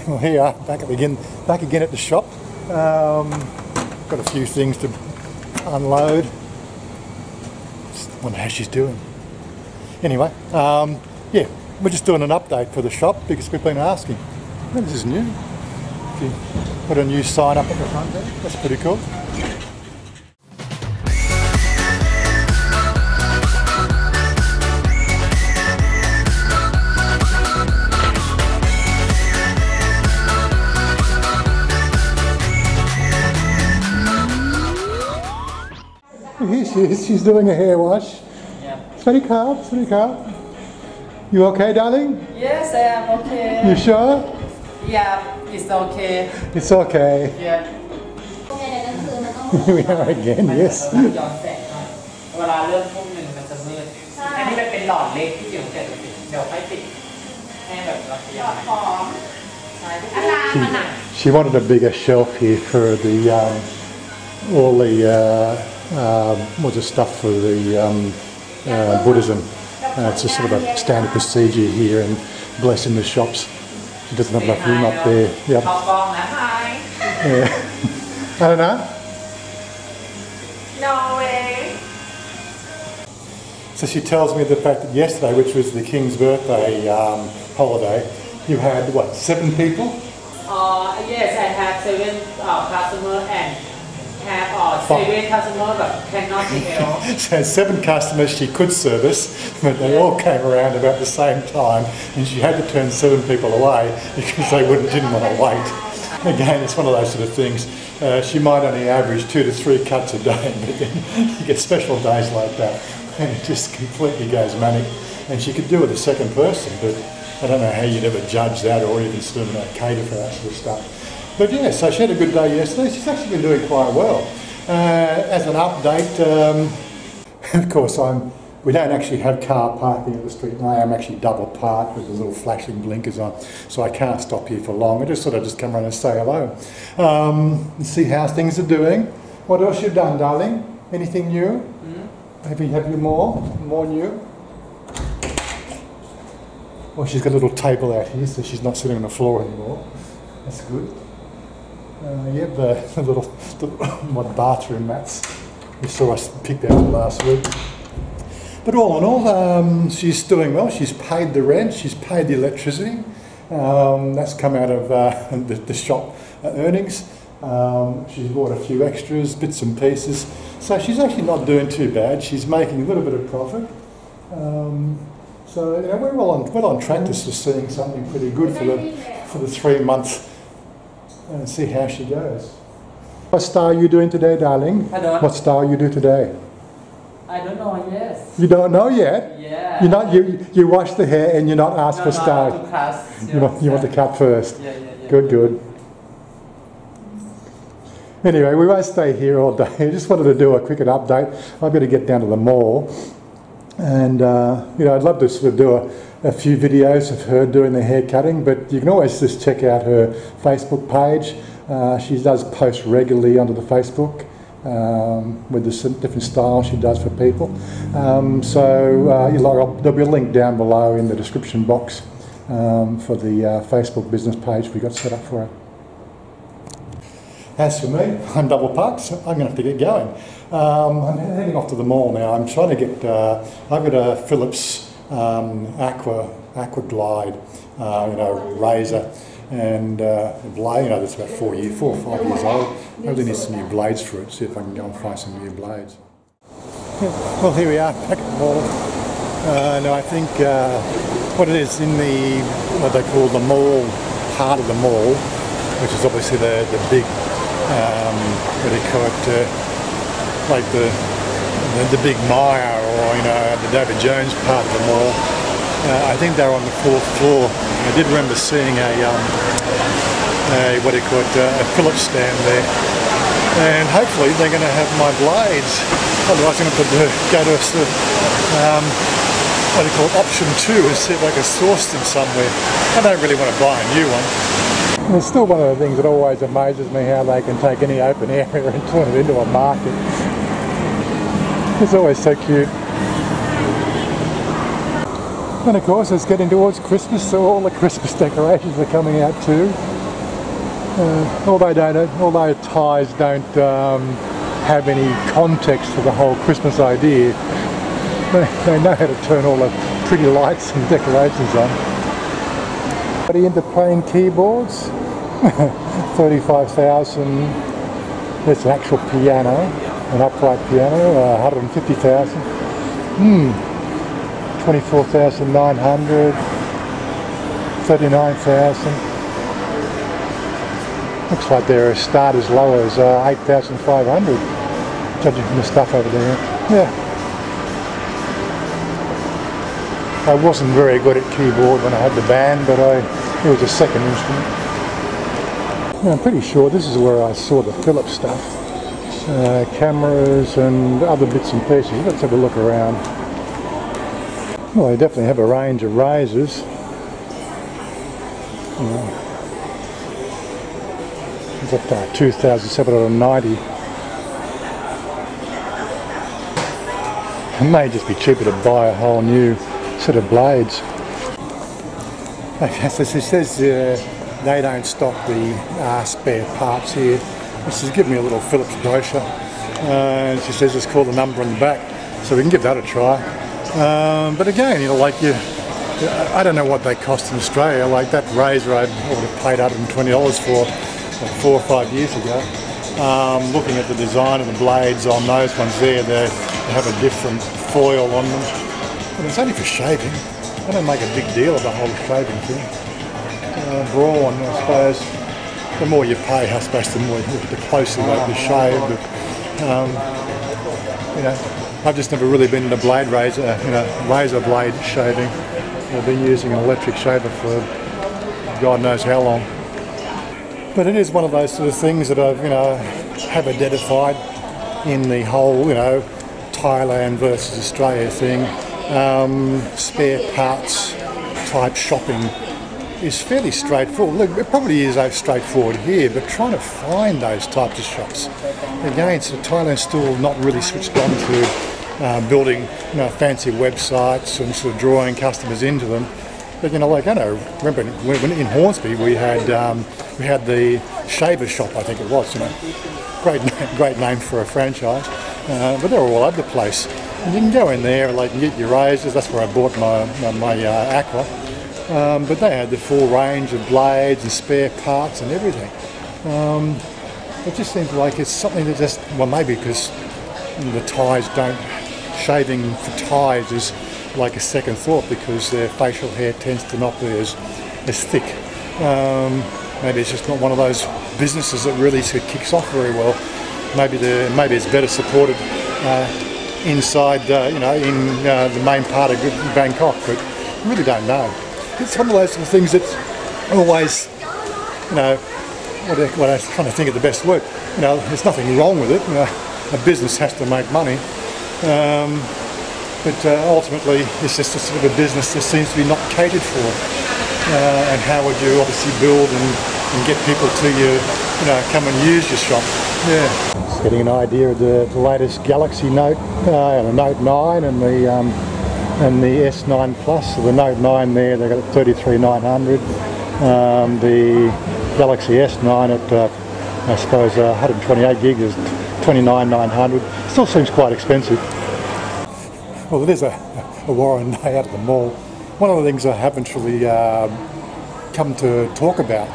Well, here you are, back again at the shop. Got a few things to unload. Just wonder how she's doing. Anyway, yeah, we're just doing an update for the shop because people have been asking. Oh, this is new. You put a new sign up at the front there. That's pretty cool. Here she is, she's doing a hair wash. Yeah. Very calm, very calm. You okay, darling? Yes, I am okay. You sure? Yeah, it's okay. It's okay. Yeah. Here we are again, yes. เวลาเริ่มทุ่มหนึ่งมันจะมืดอันนี้มันเป็นหลอดเล็กที่จิ๋วเสร็จเดี๋ยวค่อยปิดให้แบบเราขยับหอม She wanted a bigger shelf here for the all the what's the stuff for the Buddhism. It's a sort of a standard procedure here and blessing the shops. She doesn't have enough room up there. Yep. Yeah. I don't know. No way. So she tells me the fact that yesterday, which was the King's birthday holiday, you had what, 7 people? Yes, I have 7 customers and have 7 customers but cannot help. So 7 customers she could service, but they all came around about the same time, and she had to turn 7 people away because they didn't want to wait. Again, it's one of those sort of things. She might only average 2 to 3 cuts a day, but then you get special days like that, and it just completely goes manic. And she could do it a second person, but I don't know how you'd ever judge that or even sort of cater for that sort of stuff. But yeah, so she had a good day yesterday. She's actually been doing quite well. As an update, of course, we don't actually have car parking at the street, and I am actually double parked with the little flashing blinkers on, so I can't stop here for long. I just thought I'd just come around and say hello. And see how things are doing. What else you've done, darling? Anything new? Have you more new? Well, she's got a little table out here, so she's not sitting on the floor anymore. That's good. Yeah, the little bathroom mats you saw us picked out last week. But all in all, she's doing well. She's paid the rent, she's paid the electricity. That's come out of the shop earnings. She's bought a few extras, bits and pieces. So she's actually not doing too bad. She's making a little bit of profit. So you know, we're well on track to seeing something pretty good for the 3 months. And see how she goes. What style are you doing today, darling? Pardon? What style you do today? I don't know yet. You don't know yet? Yeah. You wash the hair and you're not asked for style. You want to cut first. Yeah. Good. Anyway, we won't stay here all day. I just wanted to do a quick update. I've got to get down to the mall, and you know, I'd love to sort of do a few videos of her doing the hair cutting, but you can always just check out her Facebook page. She does post regularly onto the Facebook with the different styles she does for people. There'll be a link down below in the description box for the Facebook business page we got set up for her. As for me, I'm double parked, so I'm going to have to get going. I'm heading off to the mall now. I'm trying to get, I've got a Philips Aqua Glide, you know, razor, and a blade, you know, that's about 4 or 5 years old. I really need some new blades for it, see if I can go and find some new blades. Well, here we are, back at the mall. Now I think what it is in the, what they call the mall, part of the mall, which is obviously the big, what do you call it, like the big Myer, or you know, the David Jones part of the mall. I think they're on the 4th floor. I did remember seeing a what do you call it, a Philips stand there. And hopefully they're going to have my blades. Otherwise I'm going to have to go to a sort of, what do you call it, option 2 and see if I can source them somewhere. I don't really want to buy a new one. And it's still one of the things that always amazes me, how they can take any open area and turn it into a market. It's always so cute. And of course it's getting towards Christmas, so all the Christmas decorations are coming out too. Although Thais don't have any context for the whole Christmas idea, they know how to turn all the pretty lights and decorations on. Are you into playing keyboards? 35,000. There's an actual piano, an upright piano, 150,000. 24,900. 39,000. Looks like they're a start as low as 8,500, judging from the stuff over there. Yeah. I wasn't very good at keyboard when I had the band, but it was a second instrument. Yeah, I'm pretty sure this is where I saw the Philips stuff. Cameras and other bits and pieces. Let's have a look around. Well, they definitely have a range of razors. It's up to 2,790. It may just be cheaper to buy a whole new set of blades. Okay, so it says they don't stock the spare parts here. This has given me a little Philips brochure. And she says just call the number on the back, so we can give that a try. But again, you know, like I don't know what they cost in Australia. Like that razor I would have paid $120 for like 4 or 5 years ago. Looking at the design of the blades on those ones there, they have a different foil on them. But it's only for shaving. I don't make a big deal of the whole shaving thing. Brawn, I suppose, the more you pay, I suppose, the closer they shave. But, you know, I've just never really been into blade razor, razor blade shaving. I've been using an electric shaver for God knows how long. But it is one of those sort of things that I've, have identified in the whole, Thailand versus Australia thing. Spare parts type shopping is fairly straightforward. Look, it probably is straightforward here, but trying to find those types of shops. Again, so Thailand's still not really switched on to building fancy websites and sort of drawing customers into them. But like I know, remember when in Hornsby we had the shaver shop, I think it was. Great name for a franchise. But they're all over the place. And you can go in there and get your razors. That's where I bought my Aqua. But they had the full range of blades and spare parts and everything. It just seems like it's something that just, well, maybe because the Thais don't, shaving for Thais is like a second thought because their facial hair tends to not be as thick. Maybe it's just not one of those businesses that really sort of kicks off very well. Maybe it's better supported inside, in the main part of Bangkok, but I really don't know. It's one of those sort of things that's always, what I kind of think of the best word. There's nothing wrong with it. A business has to make money, but ultimately it's just a sort of a business that seems to be not catered for. And how would you obviously build and get people to you, come and use your shop? Yeah. Just getting an idea of the latest Galaxy Note, the Note 9 and the S9 Plus. So the Note 9 there, they got 33,900. The Galaxy S9 at I suppose 128 gig is 29,900. Still seems quite expensive. Well, it is a Warren day out at the mall. One of the things I haven't really come to talk about,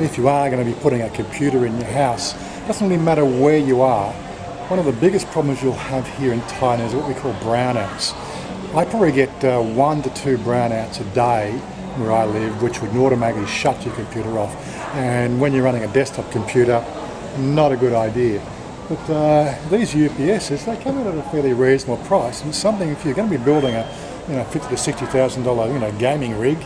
if you are going to be putting a computer in your house, it doesn't really matter where you are. One of the biggest problems you'll have here in Thailand is what we call brownouts. I probably get 1 to 2 brownouts a day where I live, which would automatically shut your computer off. And when you're running a desktop computer, not a good idea. But these UPSs, they come in at a fairly reasonable price, and something if you're going to be building a $50,000 to $60,000 gaming rig,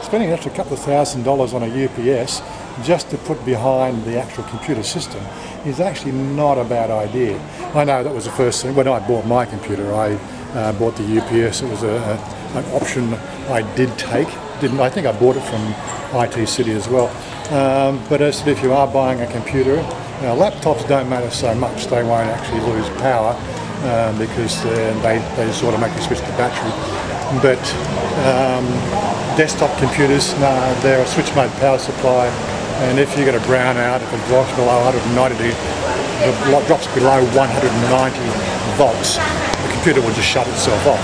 spending an extra couple of $1,000s on a UPS just to put behind the actual computer system is actually not a bad idea. I know that was the first thing when I bought my computer. I bought the UPS. It was an option I did take. I think I bought it from IT City as well. But as if you are buying a computer, laptops don't matter so much. They won't actually lose power because they just automatically switch to battery. But desktop computers, no, they're a switch mode power supply. and if you get a brownout, if it drops below 190, if it drops below 190 volts, the computer will just shut itself off,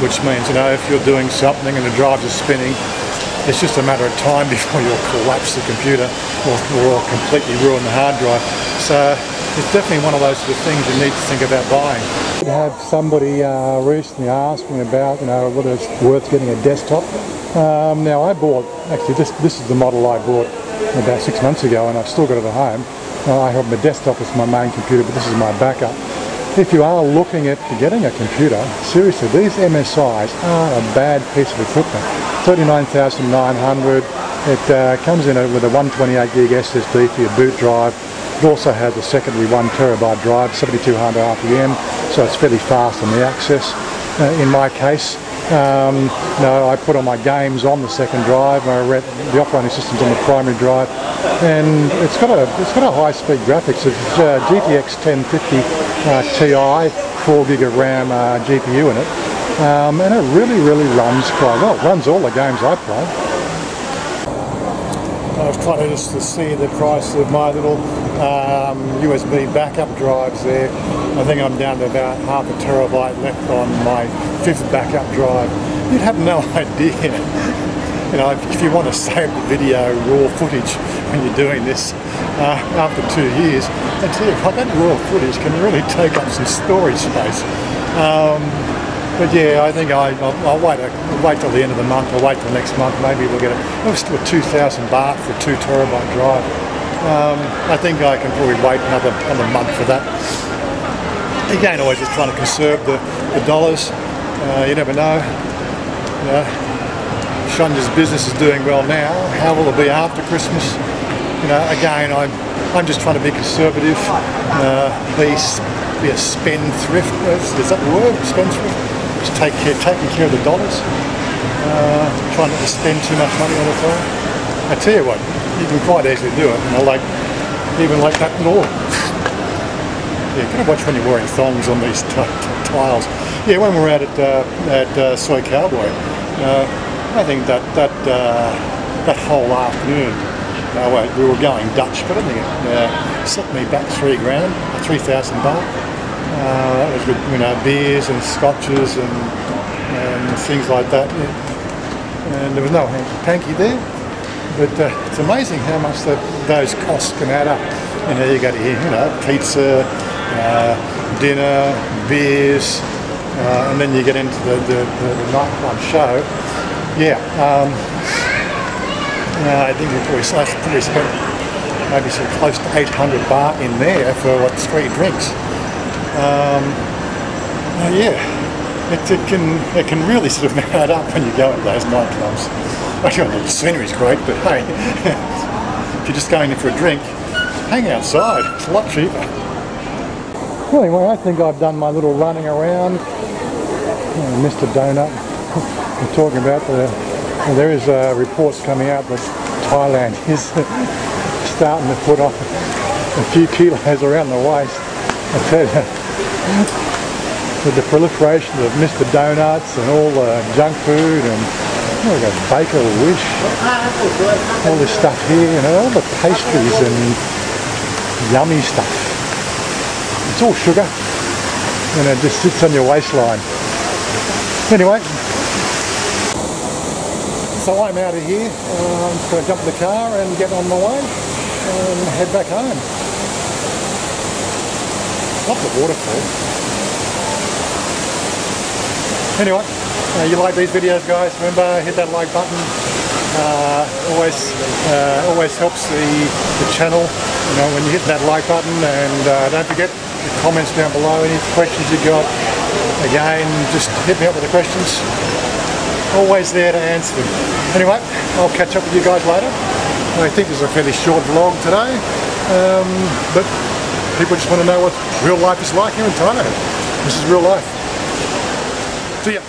which means, you know, if you're doing something and the drives are spinning, it's just a matter of time before you'll collapse the computer or completely ruin the hard drive. So it's definitely one of those sort of things you need to think about buying. I had somebody recently ask me about, you know, whether it's worth getting a desktop. Now I bought, actually this is the model I bought about 6 months ago, and I've still got it at home. I have my desktop as my main computer, but this is my backup. If you are looking at getting a computer, seriously, these MSIs are a bad piece of equipment. 39,900. It comes in with a 128 gig SSD for your boot drive. It also has a secondary 1 terabyte drive, 7200 RPM, so it's fairly fast on the access. In my case, no, I put all my games on the second drive. I read the operating system's on the primary drive, and it's got a high-speed graphics. It's GTX 1050 Ti, 4 gig of RAM GPU in it, and it really runs quite well. It runs all the games I play. I was trying to just see the price of my little USB backup drives there. I think I'm down to about half a terabyte left on my 5th backup drive. You'd have no idea, you know, if you want to save the video raw footage when you're doing this after 2 years. I tell you, that raw footage can really take up some storage space. But yeah, I think I'll wait till the end of the month. I'll wait till next month. Maybe we'll get it to a 2,000 baht for a 2 terabyte drive. I think I can probably wait another month for that. Again, always just trying to conserve the dollars. You never know. You know, Chanya's business is doing well now. How will it be after Christmas? You know, again, I'm just trying to be conservative. Be a spendthrift. Is that the word? Spendthrift. Just taking care of the dollars. Trying not to spend too much money all the time. I tell you what, you can quite easily do it. You know, even like that little. Yeah, kind of watch when you're wearing thongs on these tiles. Yeah, when we were out at Soy Cowboy, I think that whole afternoon, we were going Dutch, but I think it set me back 3 grand, 3,000 baht. That was with, you know, beers and scotches and things like that. Yeah. And there was no hanky there, but it's amazing how much those costs can add up. You know, you got to hear, you know, pizza, dinner, beers, and then you get into the nightclub show. Yeah, I think we probably spent maybe sort of close to 800 baht in there for what, 3 drinks. Yeah, it can really sort of add up when you go into those nightclubs. Actually, the scenery's great, but hey, if you're just going in for a drink, hang outside. It's a lot cheaper. Well, anyway, I think I've done my little running around. Mr. Donut. We're talking about there is reports coming out that Thailand is starting to put off a few kilos around the waist. I tell you, with the proliferation of Mr. Donuts and all the junk food and we've got Baker Wish, all this stuff here, you know, all the pastries and yummy stuff. It's all sugar and it just sits on your waistline. Anyway, so I'm out of here. I'm just going to jump in the car and get on my way and head back home. Love the waterfall. Anyway, you like these videos, guys? Remember, hit that like button. Always helps the channel. You know, when you hit that like button, and don't forget the comments down below. Any questions you got? Again, just hit me up with the questions. Always there to answer them. Anyway, I'll catch up with you guys later. I think this is a fairly short vlog today, but people just want to know what real life is like here in Thailand. This is real life. See ya.